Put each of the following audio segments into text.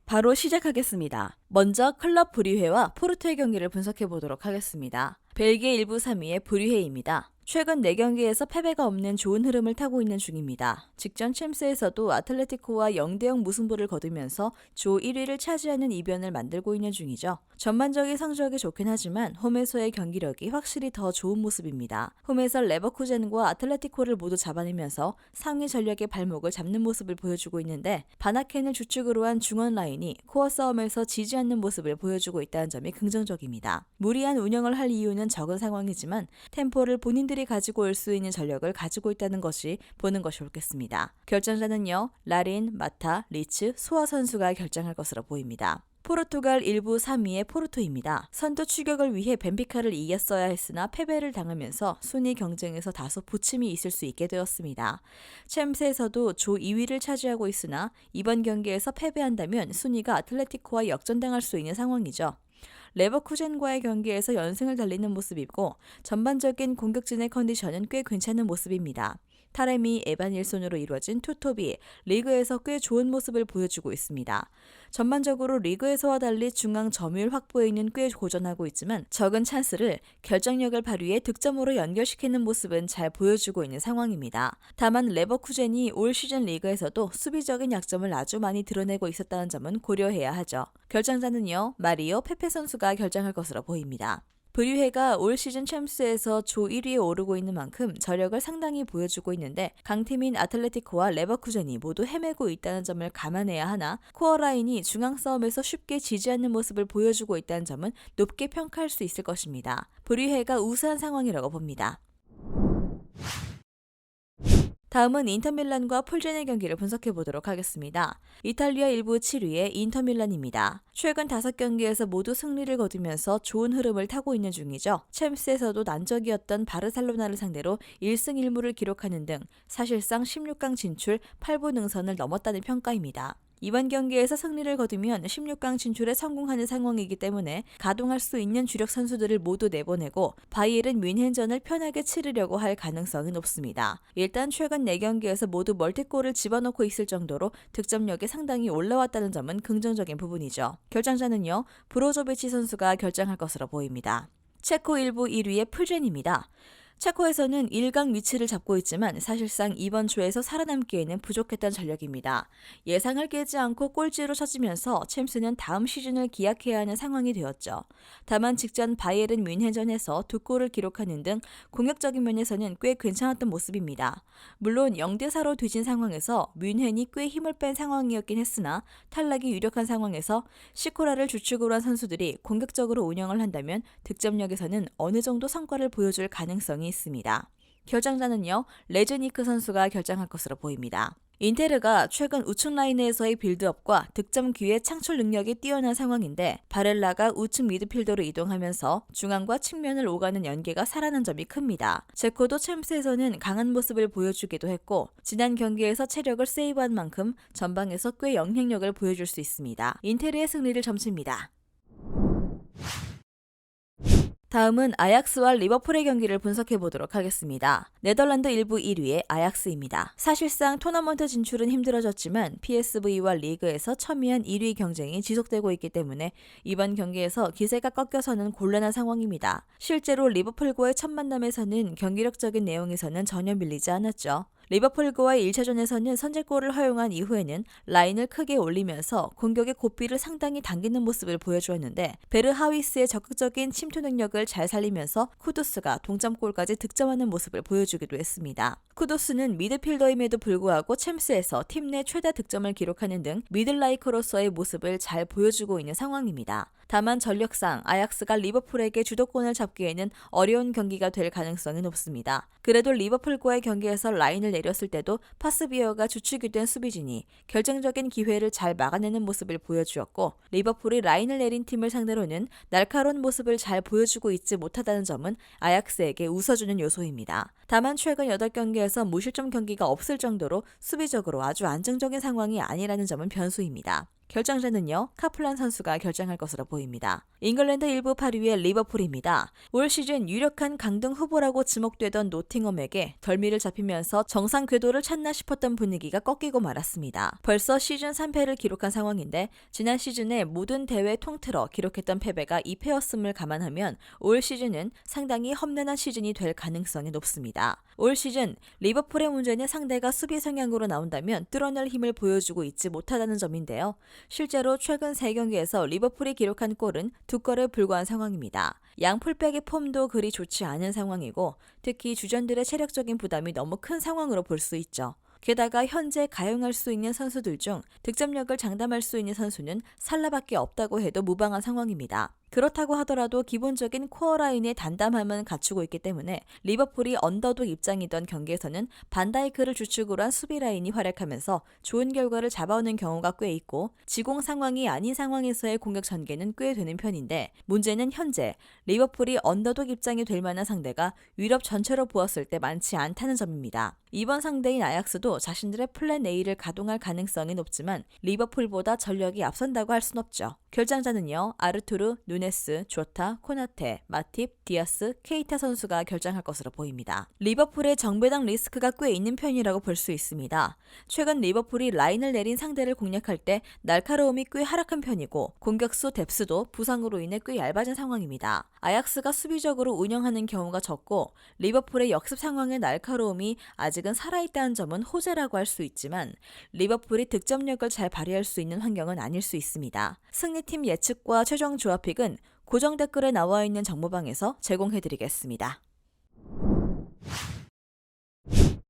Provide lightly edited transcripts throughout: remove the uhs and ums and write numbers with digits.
바로 시작하겠습니다. 먼저 클럽 브리회와 포르투의 경기를 분석해 보도록 하겠습니다. 벨기에 1부 3위의 브리회입니다. 최근 4경기에서 패배가 없는 좋은 흐름을 타고 있는 중입니다. 직전 챔스에서도 아틀레티코와 0대0 무승부를 거두면서 조 1위를 차지하는 이변을 만들고 있는 중이죠. 전반적인 성적이 좋긴 하지만 홈에서의 경기력이 확실히 더 좋은 모습입니다. 홈에서 레버쿠젠과 아틀레티코를 모두 잡아내면서 상위 전력의 발목을 잡는 모습을 보여주고 있는데 바나켄을 주축으로 한 중원 라인이 코어 싸움에서 지지 않는 모습을 보여주고 있다는 점이 긍정적입니다. 무리한 운영을 할 이유는 적은 상황이지만 템포를 본인들이 가지고 올 수 있는 전력을 가지고 있다는 것이 보는 것이 옳겠습니다. 결정자는요, 라린, 마타, 리츠, 소아 선수가 결정할 것으로 보입니다. 포르투갈 1부 3위의 포르토입니다. 선두 추격을 위해 벤피카를 이겼어야 했으나 패배를 당하면서 순위 경쟁에서 다소 부침이 있을 수 있게 되었습니다. 챔스에서도 조 2위를 차지하고 있으나 이번 경기에서 패배한다면 순위가 아틀레티코와 역전당할 수 있는 상황이죠. 레버쿠젠과의 경기에서 연승을 달리는 모습이고 전반적인 공격진의 컨디션은 꽤 괜찮은 모습입니다. 타레미, 에반일손으로 이루어진 투톱이 리그에서 꽤 좋은 모습을 보여주고 있습니다. 전반적으로 리그에서와 달리 중앙 점유율 확보에는 꽤 고전하고 있지만 적은 찬스를 결정력을 발휘해 득점으로 연결시키는 모습은 잘 보여주고 있는 상황입니다. 다만 레버쿠젠이 올 시즌 리그에서도 수비적인 약점을 아주 많이 드러내고 있었다는 점은 고려해야 하죠. 결정자는요, 마리오 페페 선수가 결정할 것으로 보입니다. 브리회가 올 시즌 챔스에서 조 1위에 오르고 있는 만큼 저력을 상당히 보여주고 있는데 강팀인 아틀레티코와 레버쿠젠이 모두 헤매고 있다는 점을 감안해야 하나 코어 라인이 중앙 싸움에서 쉽게 지지 않는 모습을 보여주고 있다는 점은 높게 평가할 수 있을 것입니다. 브리회가 우세한 상황이라고 봅니다. 다음은 인터밀란과 폴젠의 경기를 분석해 보도록 하겠습니다. 이탈리아 1부 7위의 인터밀란입니다. 최근 5경기에서 모두 승리를 거두면서 좋은 흐름을 타고 있는 중이죠. 챔스에서도 난적이었던 바르셀로나를 상대로 1승 1무를 기록하는 등 사실상 16강 진출 8부 능선을 넘었다는 평가입니다. 이번 경기에서 승리를 거두면 16강 진출에 성공하는 상황이기 때문에 가동할 수 있는 주력 선수들을 모두 내보내고 바이에른 뮌헨전을 편하게 치르려고 할 가능성이 높습니다. 일단 최근 4경기에서 모두 멀티골을 집어넣고 있을 정도로 득점력이 상당히 올라왔다는 점은 긍정적인 부분이죠. 결정자는요, 브로조비치 선수가 결정할 것으로 보입니다. 체코 1부 1위의 풀젠입니다. 체코에서는 1강 위치를 잡고 있지만 사실상 이번 조에서 살아남기에는 부족했던 전력입니다. 예상을 깨지 않고 꼴찌로 쳐지면서 챔스는 다음 시즌을 기약해야 하는 상황이 되었죠. 다만 직전 바이에른 뮌헨전에서 2골을 기록하는 등 공격적인 면에서는 꽤 괜찮았던 모습입니다. 물론 0대4로 뒤진 상황에서 뮌헨이 꽤 힘을 뺀 상황이었긴 했으나 탈락이 유력한 상황에서 시코라를 주축으로 한 선수들이 공격적으로 운영을 한다면 득점력에서는 어느 정도 성과를 보여줄 가능성이 있습니다. 결정자는요, 레즈니크 선수가 결정할 것으로 보입니다. 인테르가 최근 우측 라인에서의 빌드업과 득점 기회 창출 능력이 뛰어난 상황인데 바렐라가 우측 미드필더로 이동하면서 중앙과 측면을 오가는 연계가 살아난 점이 큽니다. 제코도 챔스에서는 강한 모습을 보여주기도 했고 지난 경기에서 체력을 세이브한 만큼 전방에서 꽤 영향력을 보여줄 수 있습니다. 인테르의 승리를 점칩니다. 다음은 아약스와 리버풀의 경기를 분석해 보도록 하겠습니다. 네덜란드 1부 1위의 아약스입니다. 사실상 토너먼트 진출은 힘들어졌지만 PSV와 리그에서 첨예한 1위 경쟁이 지속되고 있기 때문에 이번 경기에서 기세가 꺾여서는 곤란한 상황입니다. 실제로 리버풀과의 첫 만남에서는 경기력적인 내용에서는 전혀 밀리지 않았죠. 리버풀과의 1차전에서는 선제골을 허용한 이후에는 라인을 크게 올리면서 공격의 고삐를 상당히 당기는 모습을 보여주었는데 베르 하위스의 적극적인 침투 능력을 잘 살리면서 쿠두스가 동점골까지 득점하는 모습을 보여주기도 했습니다. 쿠두스는 미드필더임에도 불구하고 챔스에서 팀 내 최다 득점을 기록하는 등 미들라이커로서의 모습을 잘 보여주고 있는 상황입니다. 다만 전력상 아약스가 리버풀에게 주도권을 잡기에는 어려운 경기가 될 가능성이 높습니다. 그래도 리버풀과의 경기에서 라인을 내렸을 때도 파스비어가 주축이 된 수비진이 결정적인 기회를 잘 막아내는 모습을 보여주었고 리버풀이 라인을 내린 팀을 상대로는 날카로운 모습을 잘 보여주고 있지 못하다는 점은 아약스에게 웃어주는 요소입니다. 다만 최근 8경기에서 무실점 경기가 없을 정도로 수비적으로 아주 안정적인 상황이 아니라는 점은 변수입니다. 결정자는요, 카플란 선수가 결정할 것으로 보입니다. 잉글랜드 일부 8위의 리버풀입니다. 올 시즌 유력한 강등 후보라고 지목되던 노팅엄에게 덜미를 잡히면서 정상 궤도를 찾나 싶었던 분위기가 꺾이고 말았습니다. 벌써 시즌 3패를 기록한 상황인데 지난 시즌에 모든 대회 통틀어 기록했던 패배가 2패였음을 감안하면 올 시즌은 상당히 험난한 시즌이 될 가능성이 높습니다. 올 시즌 리버풀의 문제는 상대가 수비 성향으로 나온다면 뚫어낼 힘을 보여주고 있지 못하다는 점인데요. 실제로 최근 3경기에서 리버풀이 기록한 골은 2골에 불과한 상황입니다. 양 풀백의 폼도 그리 좋지 않은 상황이고 특히 주전들의 체력적인 부담이 너무 큰 상황으로 볼 수 있죠. 게다가 현재 가용할 수 있는 선수들 중 득점력을 장담할 수 있는 선수는 살라밖에 없다고 해도 무방한 상황입니다. 그렇다고 하더라도 기본적인 코어 라인의 단단함은 갖추고 있기 때문에 리버풀이 언더독 입장이던 경기에서는 반다이크를 주축으로 한 수비 라인이 활약하면서 좋은 결과를 잡아오는 경우가 꽤 있고 지공 상황이 아닌 상황에서의 공격 전개는 꽤 되는 편인데 문제는 현재 리버풀이 언더독 입장이 될 만한 상대가 유럽 전체로 보았을 때 많지 않다는 점입니다. 이번 상대인 아약스도 자신들의 플랜 A를 가동할 가능성이 높지만 리버풀보다 전력이 앞선다고 할 순 없죠. 결정자는요, 아르투르, 누네스, 조타, 코나테, 마팁, 디아스, 케이타 선수가 결정할 것으로 보입니다. 리버풀의 정배당 리스크가 꽤 있는 편이라고 볼 수 있습니다. 최근 리버풀이 라인을 내린 상대를 공략할 때 날카로움이 꽤 하락한 편이고 공격수 뎁스도 부상으로 인해 꽤 얇아진 상황입니다. 아약스가 수비적으로 운영하는 경우가 적고 리버풀의 역습 상황의 날카로움이 아직은 살아있다는 점은 호재라고 할 수 있지만 리버풀이 득점력을 잘 발휘할 수 있는 환경은 아닐 수 있습니다. 승리팀 예측과 최종 조합픽은 고정 댓글에 나와 있는 정보방에서 제공해드리겠습니다.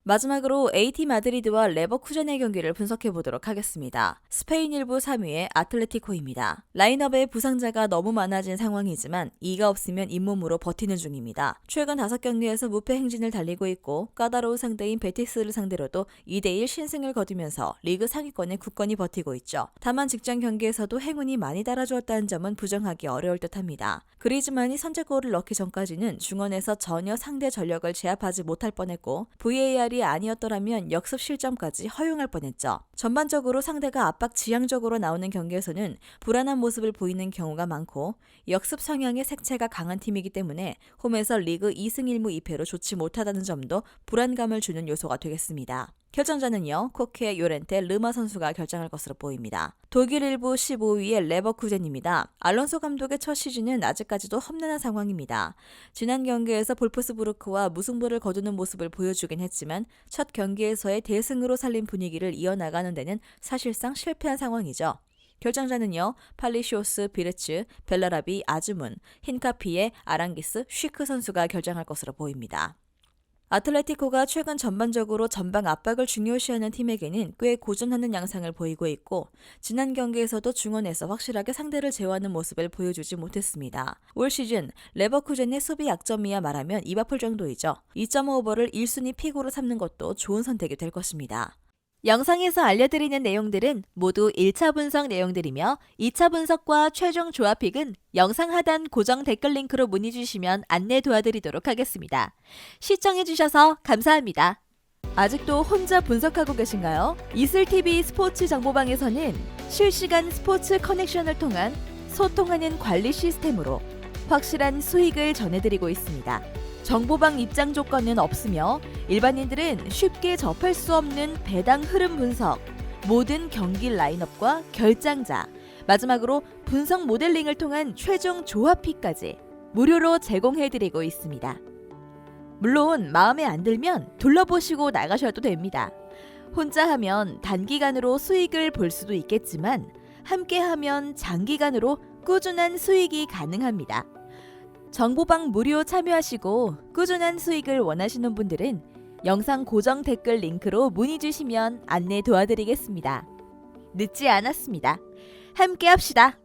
마지막으로 AT 마드리드와 레버쿠젠의 경기를 분석해보도록 하겠습니다. 스페인 1부 3위의 아틀레티코입니다. 라인업에 부상자가 너무 많아진 상황이지만 이가 없으면 잇몸으로 버티는 중입니다. 최근 5경기에서 무패 행진을 달리고 있고 까다로운 상대인 베티스를 상대로도 2대1 신승을 거두면서 리그 상위권에 굳건히 버티고 있죠. 다만 직전 경기에서도 행운이 많이 따라주었다는 점은 부정하기 어려울 듯합니다. 그리즈만이 선제골을 넣기 전까지는 중원에서 전혀 상대 전력을 제압하지 못할 뻔했고 VAR이 아니었더라면 역습 실점까지 허용할 뻔했죠. 전반적으로 상대가 압박 지향적으로 나오는 경기에서는 불안한 모습을 보이는 경우가 많고 역습 성향의 색채가 강한 팀이기 때문에 홈에서 리그 2승 1무 2패로 좋지 못하다는 점도 불안감을 주는 요소가 되겠습니다. 결정자는요, 코케, 요렌테, 르마 선수가 결정할 것으로 보입니다. 독일 1부 15위의 레버쿠젠입니다. 알론소 감독의 첫 시즌은 아직까지도 험난한 상황입니다. 지난 경기에서 볼프스부르크와 무승부를 거두는 모습을 보여주긴 했지만 첫 경기에서의 대승으로 살린 분위기를 이어나가는 데는 사실상 실패한 상황이죠. 결정자는요, 팔리시오스, 비르츠, 벨라라비, 아즈문, 힌카피에, 아랑기스, 쉬크 선수가 결정할 것으로 보입니다. 아틀레티코가 최근 전반적으로 전방 압박을 중요시하는 팀에게는 꽤 고전하는 양상을 보이고 있고 지난 경기에서도 중원에서 확실하게 상대를 제어하는 모습을 보여주지 못했습니다. 올 시즌 레버쿠젠의 수비 약점이야 말하면 입 아플 정도이죠. 2.5오버를 1순위 픽으로 삼는 것도 좋은 선택이 될 것입니다. 영상에서 알려드리는 내용들은 모두 1차 분석 내용들이며 2차 분석과 최종 조합픽은 영상 하단 고정 댓글 링크로 문의 주시면 안내 도와드리도록 하겠습니다. 시청해주셔서 감사합니다. 아직도 혼자 분석하고 계신가요? 이슬TV 스포츠 정보방에서는 실시간 스포츠 커넥션을 통한 소통하는 관리 시스템으로 확실한 수익을 전해드리고 있습니다. 정보방 입장 조건은 없으며 일반인들은 쉽게 접할 수 없는 배당 흐름 분석, 모든 경기 라인업과 결장자, 마지막으로 분석 모델링을 통한 최종 조합픽까지 무료로 제공해드리고 있습니다. 물론 마음에 안 들면 둘러보시고 나가셔도 됩니다. 혼자 하면 단기간으로 수익을 볼 수도 있겠지만 함께하면 장기간으로 꾸준한 수익이 가능합니다. 정보방 무료 참여하시고 꾸준한 수익을 원하시는 분들은 영상 고정 댓글 링크로 문의 주시면 안내 도와드리겠습니다. 늦지 않았습니다. 함께 합시다.